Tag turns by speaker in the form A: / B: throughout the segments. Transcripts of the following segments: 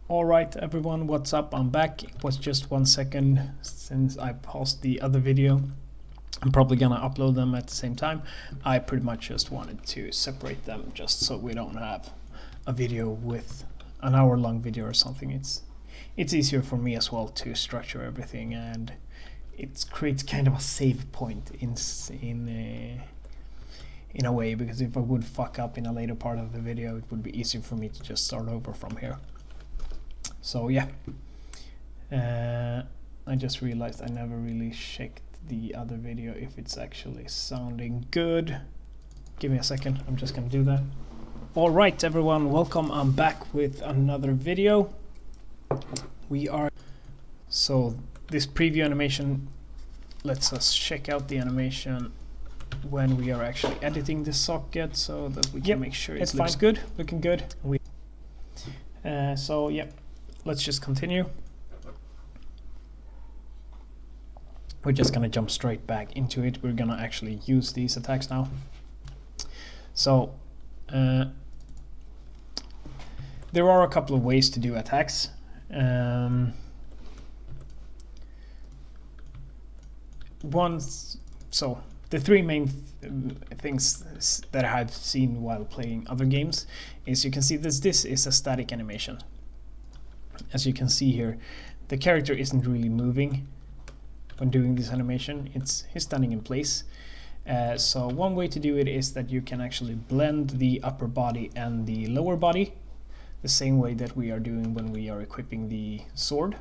A: Alright everyone, what's up? I'm back. It was just 1 second since I paused the other video. I'm probably gonna upload them at the same time. I pretty much just wanted to separate them just so we don't have a video with an hour-long video or something. It's easier for me as well to structure everything, and it creates kind of a save point in a way, because if I would fuck up in a later part of the video, it would be easier for me to just start over from here. So yeah, I just realized I never really checked the other video if it's actually sounding good. Give me a second, I'm just gonna do that. Alright everyone, welcome. I'm back with another video. So this preview animation lets us check out the animation when we are actually editing the socket, so that we can make sure it looks good, looking good. So yeah, let's just continue. We're just gonna jump straight back into it. We're gonna actually use these attacks now. So there are a couple of ways to do attacks. So the three main things that I have seen while playing other games is, you can see this is a static animation. As you can see here, the character isn't really moving when doing this animation. He's standing in place. So one way to do it is that you can actually blend the upper body and the lower body, the same way that we are doing when we are equipping the sword.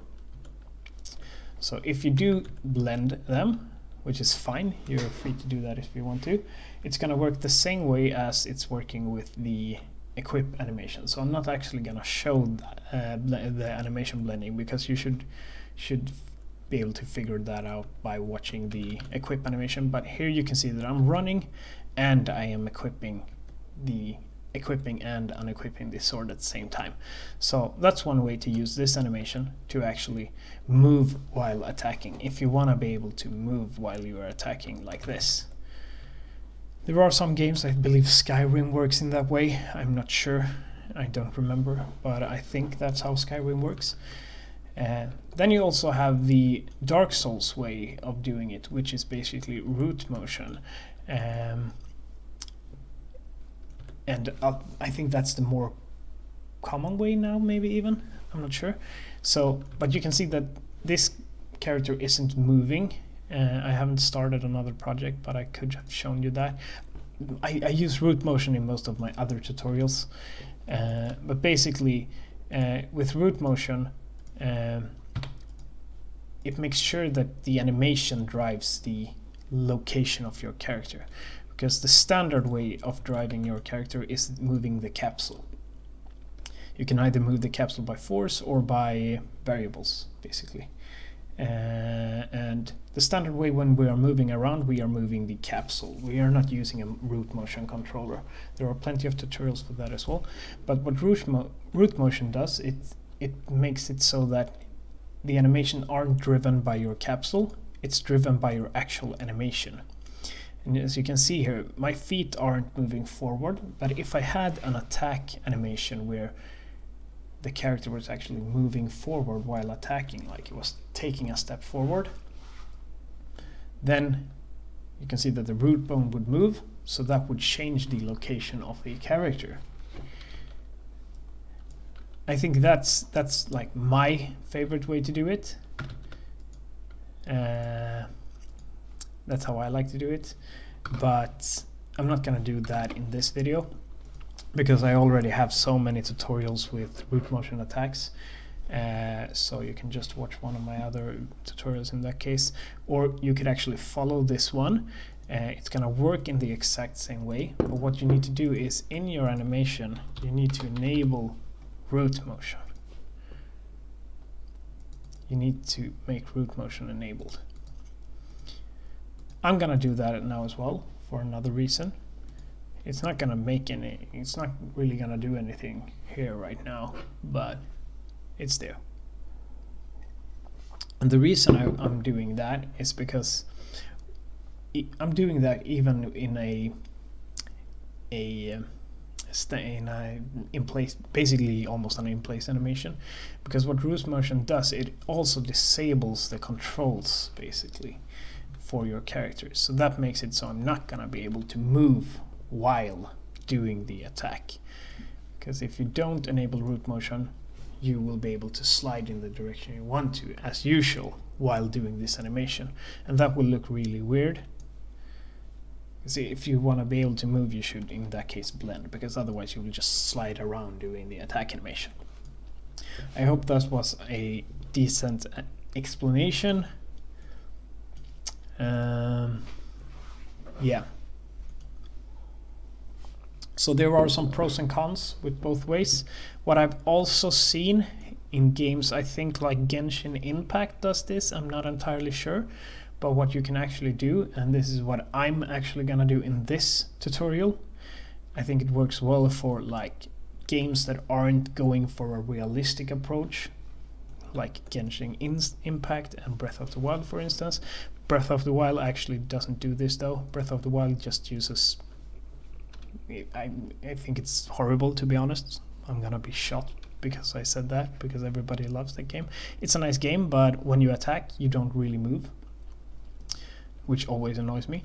A: So if you do blend them, which is fine, you're free to do that if you want to, it's gonna work the same way as it's working with the equip animation. So I'm not actually gonna show that, the animation blending, because you should be able to figure that out by watching the equip animation. But here you can see that I'm running and I am equipping and unequipping the sword at the same time. So that's one way to use this animation, to actually move while attacking, if you want to be able to move while you are attacking like this. There are some games, I believe Skyrim works in that way. I'm not sure, I don't remember, but I think that's how Skyrim works. Then you also have the Dark Souls way of doing it, which is basically root motion. And I think that's the more common way now, maybe even, I'm not sure. So, but you can see that this character isn't moving. I haven't started another project, but I could have shown you that. I use root motion in most of my other tutorials, but basically with root motion, it makes sure that the animation drives the location of your character, because the standard way of driving your character is moving the capsule. You can either move the capsule by force or by variables, basically. And the standard way, when we are moving around, we are moving the capsule. We are not using a root motion controller. There are plenty of tutorials for that as well. But what root motion does, it makes it so that the animation aren't driven by your capsule, it's driven by your actual animation. And as you can see here, my feet aren't moving forward, but if I had an attack animation where the character was actually moving forward while attacking, like it was taking a step forward, then you can see that the root bone would move, so that would change the location of the character. I think that's like my favorite way to do it. That's how I like to do it, but I'm not gonna do that in this video, because I already have so many tutorials with root motion attacks. So you can just watch one of my other tutorials in that case, or you could actually follow this one. It's gonna work in the exact same way, but what you need to do is, in your animation, you need to enable root motion. You need to make root motion enabled. I'm gonna do that now as well, for another reason. It's not really gonna do anything here right now, but it's there. And the reason I'm doing that is because I'm doing that even in a in place, basically almost an in place animation, because what roost motion does, it also disables the controls basically for your characters. So that makes it so I'm not gonna be able to move while doing the attack, because if you don't enable root motion, you will be able to slide in the direction you want to as usual while doing this animation, and that will look really weird. See, if you want to be able to move, you should in that case blend, because otherwise you will just slide around doing the attack animation. I hope that was a decent explanation. Yeah. So there are some pros and cons with both ways. What I've also seen in games, I think like Genshin Impact does this, I'm not entirely sure, but what you can actually do, and this is what I'm actually gonna do in this tutorial, I think it works well for like games that aren't going for a realistic approach, like Genshin Impact and Breath of the Wild, for instance. Breath of the Wild actually doesn't do this though. Breath of the Wild just uses, I think it's horrible, to be honest. I'm gonna be shot because I said that, because everybody loves that game. It's a nice game, but when you attack, you don't really move, which always annoys me.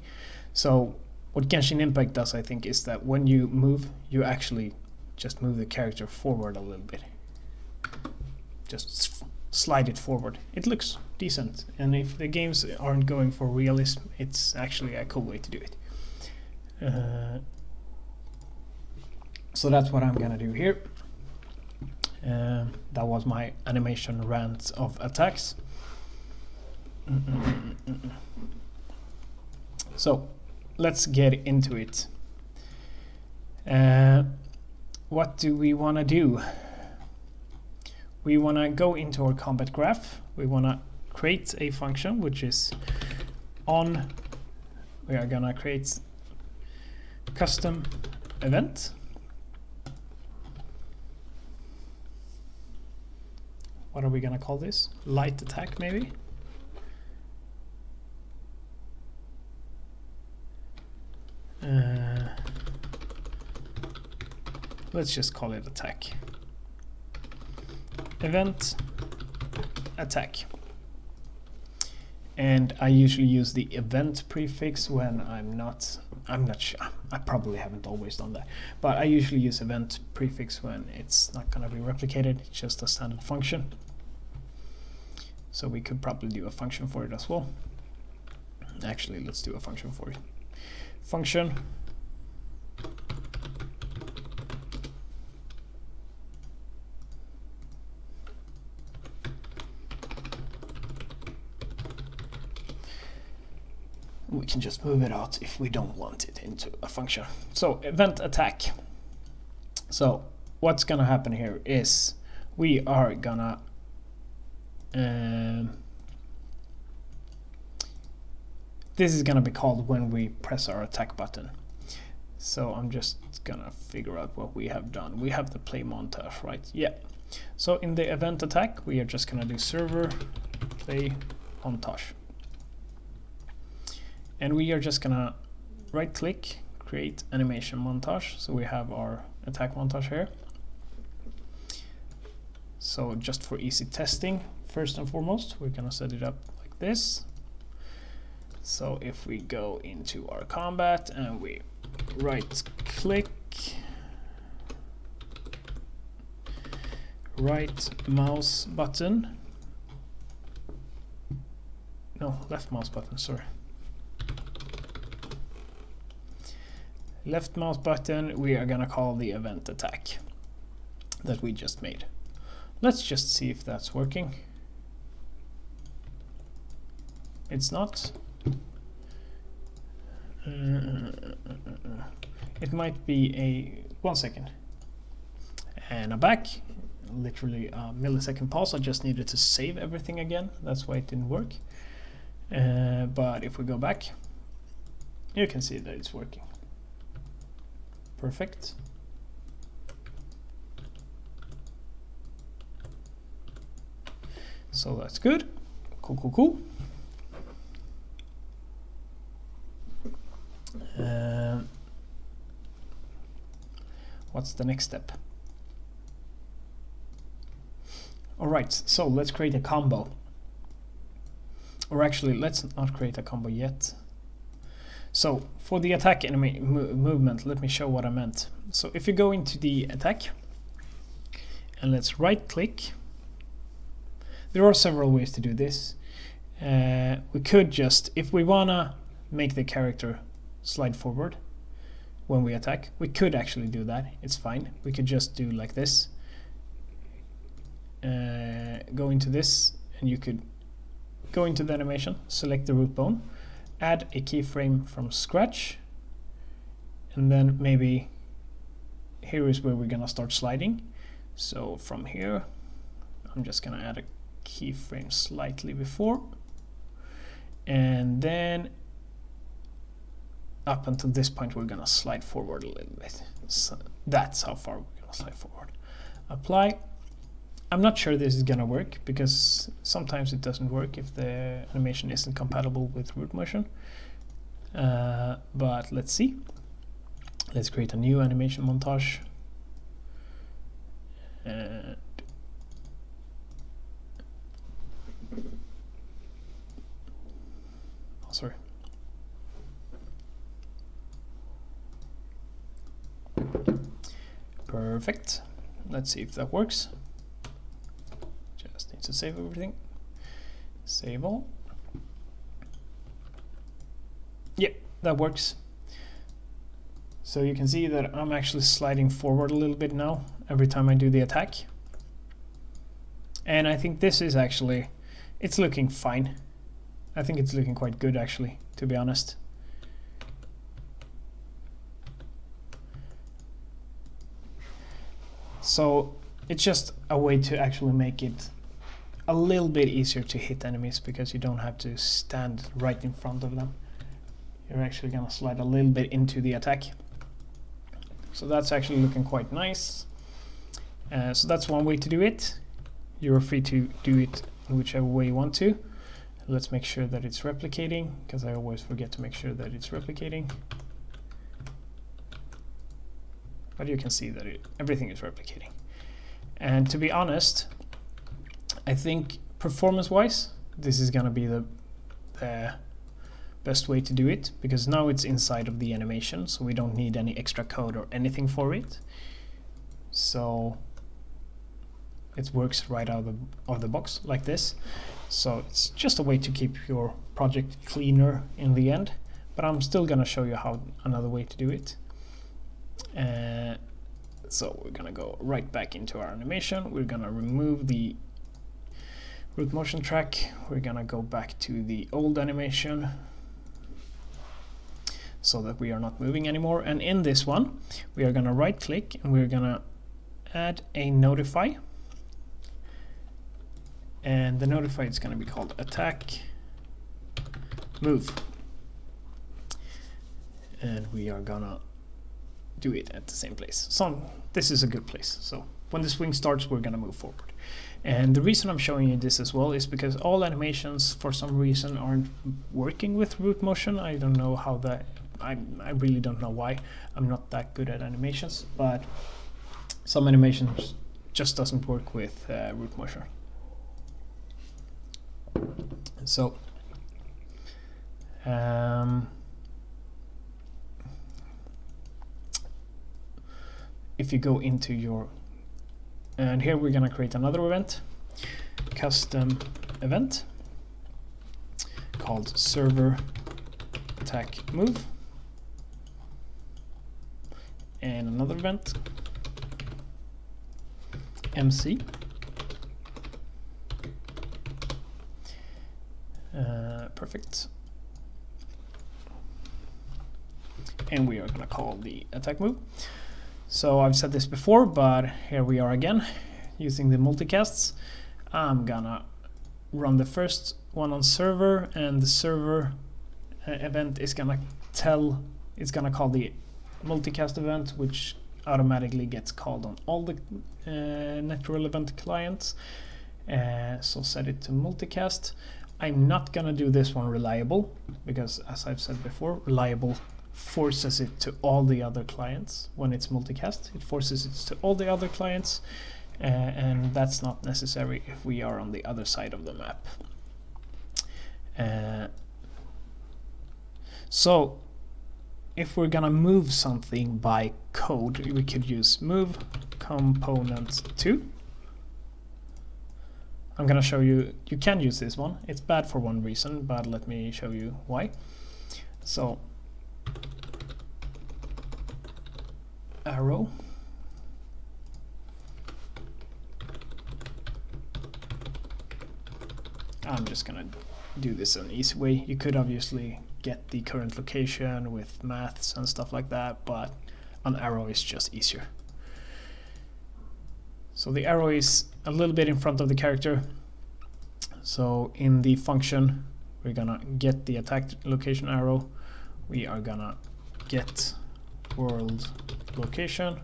A: So what Genshin Impact does, I think, is that when you move, you actually just move the character forward a little bit. Just slide it forward. It looks decent, and if the games aren't going for realism, it's actually a cool way to do it. So that's what I'm gonna do here. That was my animation rant of attacks. So let's get into it. What do we want to do? We want to go into our combat graph. We want to create a function which is on. We are gonna create custom event. What are we gonna call this? Light attack, maybe? Let's just call it attack. Event attack. And I usually use the event prefix when I'm not sure. I probably haven't always done that, but I usually use event prefix when it's not going to be replicated. It's just a standard function. So we could probably do a function for it as well. Actually, let's do a function for it. Function. We can just move it out if we don't want it into a function. So event attack. So what's gonna happen here is we are gonna this is gonna be called when we press our attack button. So I'm just gonna figure out what we have done. We have the play montage, right? Yeah. So in the event attack, we are just gonna do server play montage. And we are just gonna right click, create animation montage. So we have our attack montage here. So just for easy testing, first and foremost, we're gonna set it up like this. So if we go into our combat and we right click, right mouse button, no, left mouse button, sorry. Left mouse button, we are gonna call the event attack that we just made. Let's just see if that's working. It's not. It might be a 1 second. And I'm back. Literally a millisecond pause. I just needed to save everything again. That's why it didn't work. But if we go back, you can see that it's working. Perfect. So that's good. Cool, cool, cool. what's the next step? Alright, so let's create a combo. Or actually, let's not create a combo yet. So for the attack enemy movement, let me show what I meant. So if you go into the attack, and let's right click. There are several ways to do this. We could just, if we wanna make the character slide forward when we attack, we could actually do that. It's fine. We could just do like this. Go into this, and you could go into the animation, select the root bone, add a keyframe from scratch, and then maybe here is where we're gonna start sliding. So from here, I'm just gonna add a keyframe slightly before, and then up until this point we're gonna slide forward a little bit. So that's how far we're gonna slide forward. Apply. I'm not sure this is gonna work because sometimes it doesn't work if the animation isn't compatible with root motion. But let's see. Let's create a new animation montage. And oh, sorry. Perfect. Let's see if that works. Just need to save everything. Save all. Yep, that works. So you can see that I'm actually sliding forward a little bit now every time I do the attack. And I think this is actually, it's looking fine. I think it's looking quite good actually, to be honest. So it's just a way to actually make it a little bit easier to hit enemies because you don't have to stand right in front of them. You're actually gonna slide a little bit into the attack. So that's actually looking quite nice. So that's one way to do it. You're free to do it in whichever way you want to. Let's make sure that it's replicating, because I always forget to make sure that it's replicating. But you can see that everything is replicating. And to be honest, I think performance-wise, this is gonna be the best way to do it, because now it's inside of the animation, so we don't need any extra code or anything for it. So it works right out of the box like this. So it's just a way to keep your project cleaner in the end, but I'm still gonna show you how another way to do it. So we're gonna go right back into our animation. We're gonna remove the root motion track. We're gonna go back to the old animation so that we are not moving anymore. And in this one, we are gonna right click and we're gonna add a notify. And the notify is gonna be called attack move. And we are gonna do it at the same place. So this is a good place. So when the swing starts, we're gonna move forward. And the reason I'm showing you this as well is because all animations for some reason aren't working with root motion. I don't know how that, I really don't know why. I'm not that good at animations, but some animations just doesn't work with root motion. So if you go into your, and here we're gonna create another event, custom event called server attack move, and another event MC perfect, and we are gonna call the attack move. So I've said this before, but here we are again using the multicasts. I'm gonna run the first one on server, and the server event is gonna it's gonna call the multicast event, which automatically gets called on all the natural event clients. So set it to multicast. I'm not gonna do this one reliable, because as I've said before, reliable forces it to all the other clients when it's multicast. It forces it to all the other clients, and that's not necessary if we are on the other side of the map. So if we're gonna move something by code, we could use move component to. I'm gonna show you, you can use this one. It's bad for one reason, but let me show you why. So arrow, I'm just gonna do this an easy way. You could obviously get the current location with maths and stuff like that, but an arrow is just easier. So the arrow is a little bit in front of the character. So in the function, we're gonna get the attack location arrow. We are gonna get world location,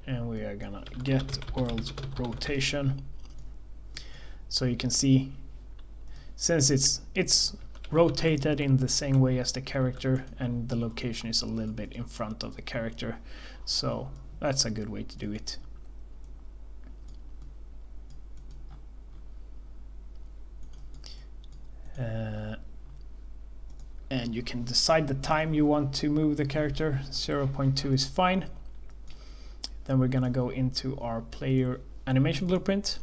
A: and we are gonna get world rotation. So you can see, since it's rotated in the same way as the character, and the location is a little bit in front of the character, so that's a good way to do it. And you can decide the time you want to move the character. 0.2 is fine. Then we're gonna go into our player animation blueprint,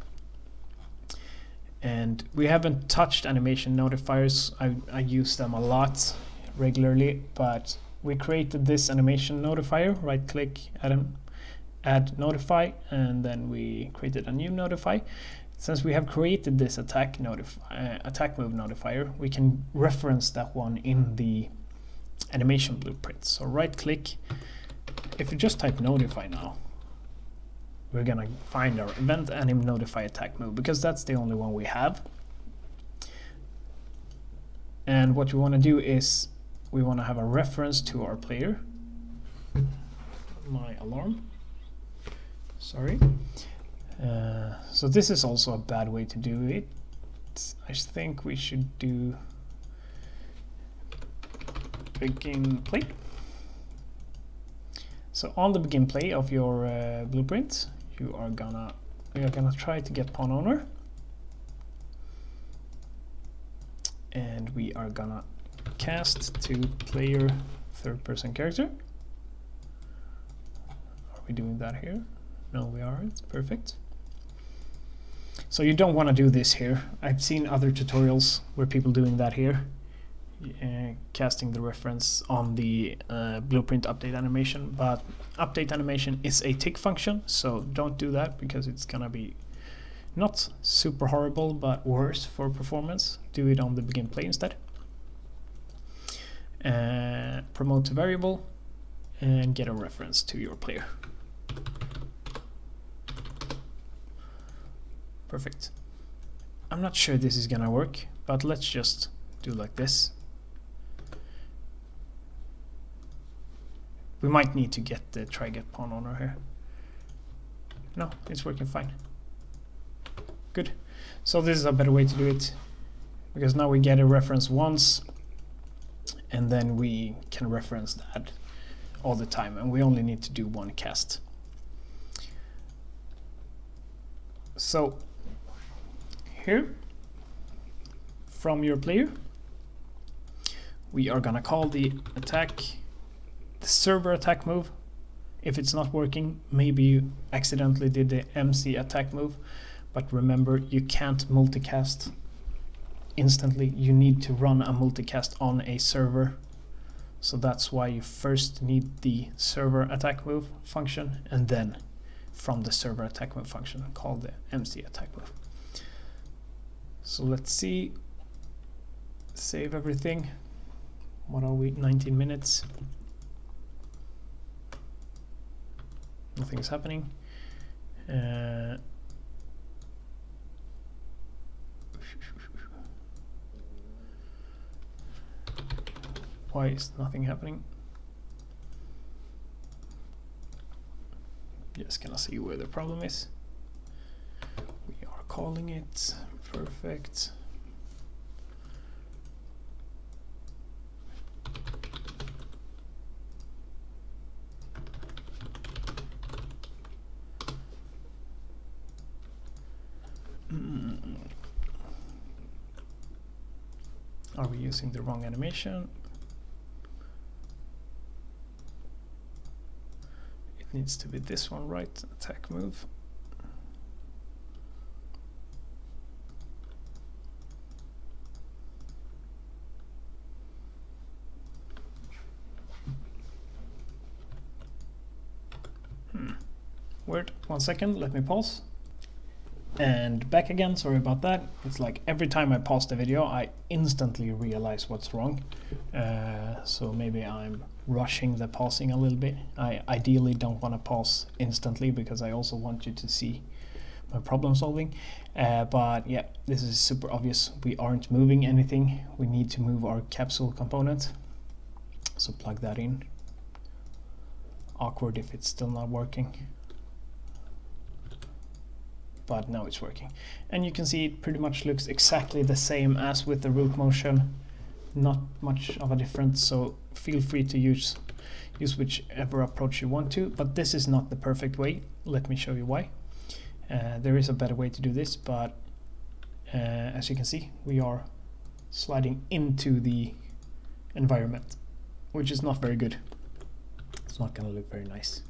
A: and we haven't touched animation notifiers. I use them a lot regularly, but we created this animation notifier. Right click, add notify, and then we created a new notify. Since we have created this attack move notifier, we can reference that one in the animation blueprint. So right click, if you just type notify now, we're gonna find our event anim notify attack move, because that's the only one we have. And what we want to do is we want to have a reference to our player. My alarm, sorry. So this is also a bad way to do it. I think we should do begin play. So on the begin play of your blueprint, we are gonna try to get pawn owner, and we are gonna cast to player third person character. Are we doing that here? No, we aren't. Perfect. So you don't want to do this here. I've seen other tutorials where people doing that here, casting the reference on the blueprint update animation, but update animation is a tick function, so don't do that, because it's gonna be not super horrible but worse for performance. Do it on the begin play instead. Promote to variable and get a reference to your player. Perfect. I'm not sure this is gonna work, but let's just do like this. We might need to get the try get pawn owner here. No, it's working fine. Good. So this is a better way to do it, because now we get a reference once, and then we can reference that all the time, and we only need to do one cast. So here, from your player, we are gonna call the attack, the server attack move. If it's not working, maybe you accidentally did the MC attack move, but remember, you can't multicast instantly. You need to run a multicast on a server. So that's why you first need the server attack move function, and then from the server attack move function call the MC attack move. So let's see, save everything. What are we, 19 minutes? Nothing is happening. Why is nothing happening? Just gonna see where the problem is. We are calling it. Perfect. Are we using the wrong animation? It needs to be this one, right? Attack move. Weird. 1 second, let me pause. And back again, sorry about that. It's like every time I pause the video, I instantly realize what's wrong. So maybe I'm rushing the pausing a little bit. I ideally don't want to pause instantly because I also want you to see my problem solving. But yeah, this is super obvious. We aren't moving anything. We need to move our capsule component. So plug that in. Awkward if it's still not working. But now it's working. And you can see it pretty much looks exactly the same as with the root motion. Not much of a difference, so feel free to use whichever approach you want to, but this is not the perfect way. Let me show you why. There is a better way to do this, but as you can see, we are sliding into the environment, which is not very good. It's not going to look very nice.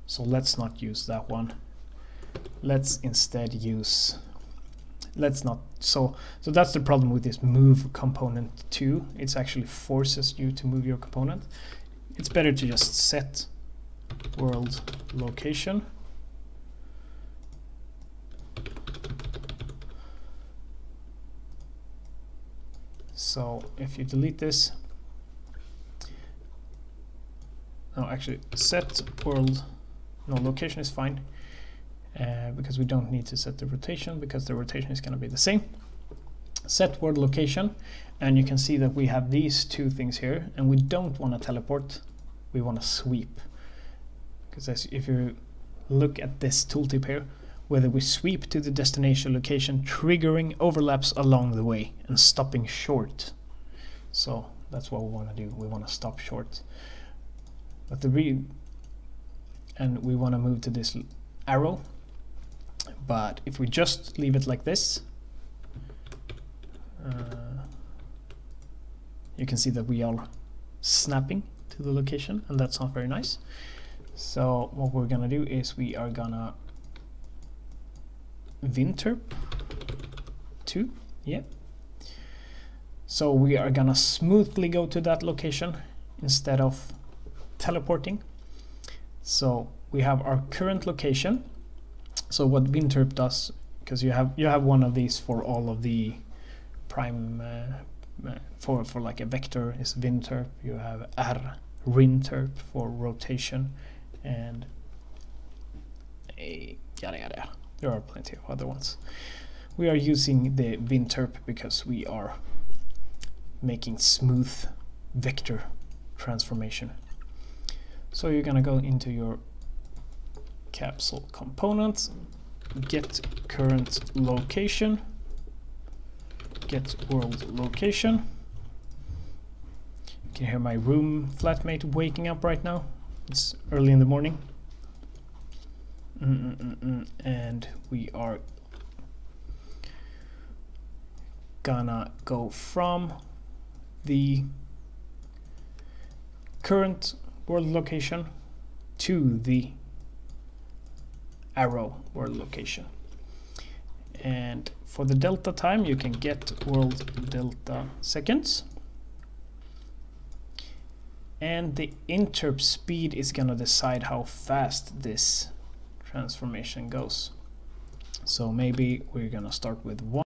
A: So let's not use that one. Let's instead use, so that's the problem with this move component 2. It's actually forces you to move your component. It's better to just set world location. So if you delete this, no, actually set world, no, location is fine. Because we don't need to set the rotation, because the rotation is going to be the same. Set world location, and you can see that we have these two things here, and we don't want to teleport, we want to sweep. Because if you look at this tooltip here, whether we sweep to the destination location, triggering overlaps along the way and stopping short. So that's what we want to do, we want to stop short. But and we want to move to this arrow. But if we just leave it like this, you can see that we are snapping to the location, and that's not very nice. So what we're gonna do is we are gonna winterp 2, yeah. So we are gonna smoothly go to that location instead of teleporting. So we have our current location. So what winterp does, because you have one of these for all of the prime for like a vector is winterp. You have rinterp for rotation, and yada yada. There are plenty of other ones. We are using the winterp because we are making smooth vector transformation. So you're gonna go into your capsule components, get current location, get world location. You can hear my room flatmate waking up right now. It's early in the morning. And we are gonna go from the current world location to the arrow world location. And for the delta time, you can get world delta seconds. And the interp speed is going to decide how fast this transformation goes. So maybe we're going to start with 1.